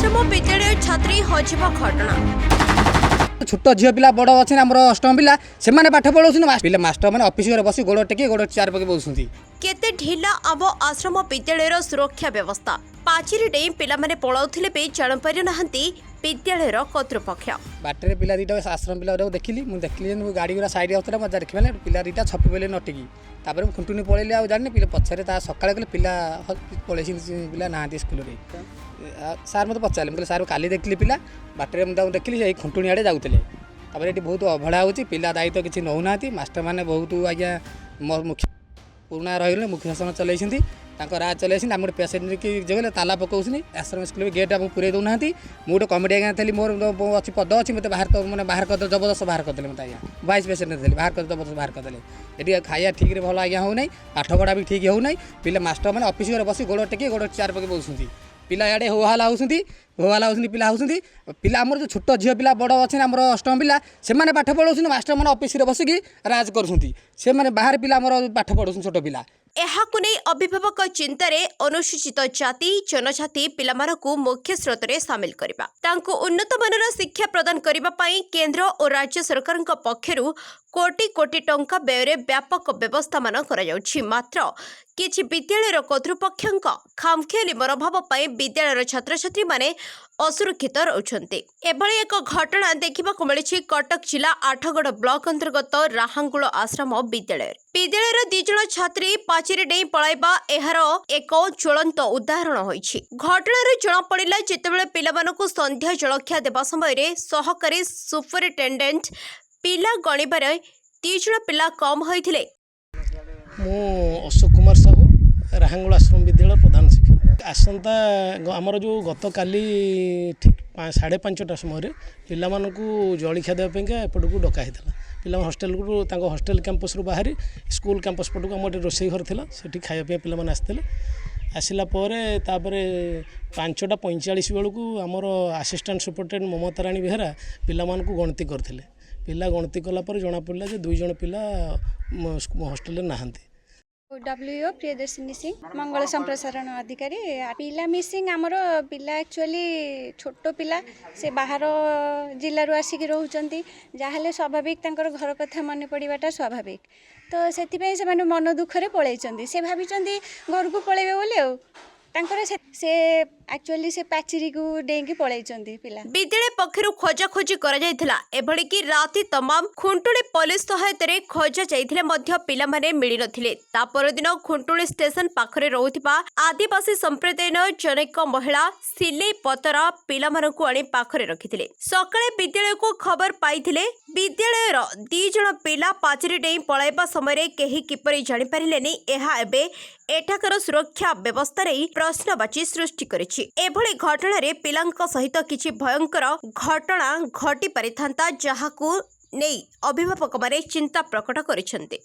आश्रम विद्यालय छात्री हजिबा घटना छोट झील पिला बड़ अच्छे आम अष्टम पिला से पाठ पढ़ाऊँ मास्टर मैंने ऑफिस बस गोड़ टेक गोड़ चार पके बोलुं केते ढिला आम आश्रम विद्यालय सुरक्षा व्यवस्था पाचेरी डेई पिला माने पळाउथिले बे जान पारि नहंती विद्यालय कर्तृपक्ष बाटर पिला दीटा आश्रम पिला देखिली मुझे देखिली गाड़ी गुरा साइड आउला मजा देखी मैंने पिला दीटा छपी पड़े नटिकी तापर खुंटुनी पलैली आ जानी पिला पछरे सकाଳେ कहले पिला पलैसी पिला ना स्कूल सार मत पचारे मुझे सार काली देखली पिला बाटर मुझे देखिली खुंटुनी आड़े जाऊे तापर ये बहुत अवहेला होची पिला दायित्व किसी नौना मास्टर मैंने बहुत आज्ञा मुख्य पुराणा रही मुख्य शासन चलती राज चलती आम गोटे पेसेंट की जगह ताला पकाऊनी आश्रम स्कूल गेट आम पूरे दूना मुझे कमिटी आज्ञा थी मोर अच्छी पद अच्छी मतलब बाहर करदे जबरदस्त बाहर करदे मत आज्ञा वाइस प्रेसिडेंट थी बाहर कर जबरदस्त बाहर करदे ये खाया ठीक भल आज्ञा होना आठगड़ा भी ठीक होना पिला मास्टर मैंने ऑफिस बस गोड़ टेक गोड़ चार पके बोलुं पिला इे होहाला होती पिला होती पिला आमर जो छोट झील पिला बड़ अच्छे आम अष्टम पिला से पाठ पढ़ाऊँ मास्टर मैंने ऑफिस बसिकी राज कर बाहर पिला आम पाठ पढ़ाऊँ छोट पिला एहाकु नै अभिभावक चिंतारे अनुसूचित जाति जनजाति पिलामानकु मुख्य स्रोत रे शामिल करिबा तांको उन्नत मानर शिक्षा प्रदान करिबा पई केंद्र और राज्य सरकारक पक्षरु कोटी कोटी टंका व्यय व्यापक व्यवस्था मान करा जाउछि मात्र किछि विद्यालय कर्तृपक्षक खामखियाली मनोभाव पई विद्यालय छात्र छात्री माने असुरक्षित रहउछन्ते एभली एक घटना देखिबाकु मिलिछि कटक जिला आठगड़ ब्लॉक अंतर्गत राहांगुळ आश्रम विद्यालय विद्यालय दी जण छात्री पाचेरी डेई पळाइबा एहार एक ज्वलंत उदाहरण होइछि घटनार जणा पड़िला जेतेबेले पिलामानकु संध्या जलखिया देबा समय रे सहकारी सुपरिटेंडेंट पिला गणिबार दी जण पिला कम होइथिले मु अशोक कुमार साहू राहांगुळ आश्रम विद्यालय प्रधान शिक्षक आसंता आमर जो गत काली ठीक 5:30 समय पिलामानकु जलखिया देवाई एपटू डका पिला हस्टेल को हस्टेल कैंपस रु बाहरी स्कूल कैंपस पटू आम रोसे घर थी से खावाई पिला आसते आसला 5:45 बेलू आमर आसिस्टांट सुपरिटेडेंट ममता राणी बेहरा पिला गणति करते पिला गणति कलापर जना पड़ा जे 2 जण पिला हस्टेल नहांती डब्ल्यूओ प्रियदर्शिनी सिंह मंगल संप्रसारण अधिकारी पिला मिसिंग आमर पिला एक्चुअली छोट पिला से बाहर जिलू आसिक रोचंती जहाँ स्वाभाविक तांकर घर कथा मन पड़ाटा स्वाभाविक तो से मन दुखरे पलैंती से भाई घर को पलैबे बोली से एक्चुअली से पाचेरी को डेंगी पलैंती पिला विद्यालय पक्षरु खोजा खोजी करा जायथिला एभली कि राति तमाम खुंटुली पुलिस सहायता रे खोजा जायथिले मध्य पिला माने मिली नथिले ता पर दिन खुंटुली स्टेशन पाखरे रहउथिबा आदिवासी संप्रदायन जनेक महिला सिले पतरा पिला मानकु आनी पाखरे रखिथिले सकाळे विद्यालय को खबर पाइथिले विद्यालय रो 2 जण पिला पाचेरी डेई पळाइबा समय रे केही किपरि जानि परिलेनी एहा एबे एठाकर सुरक्षा व्यवस्था रे प्रश्नवाची सृष्टि करिछि एभली घटना रे पिलांक सहित किछि भयंकर घटना घटी परिथांता जहाकु नै अभिभावक माने चिंता प्रकट करिसेंते।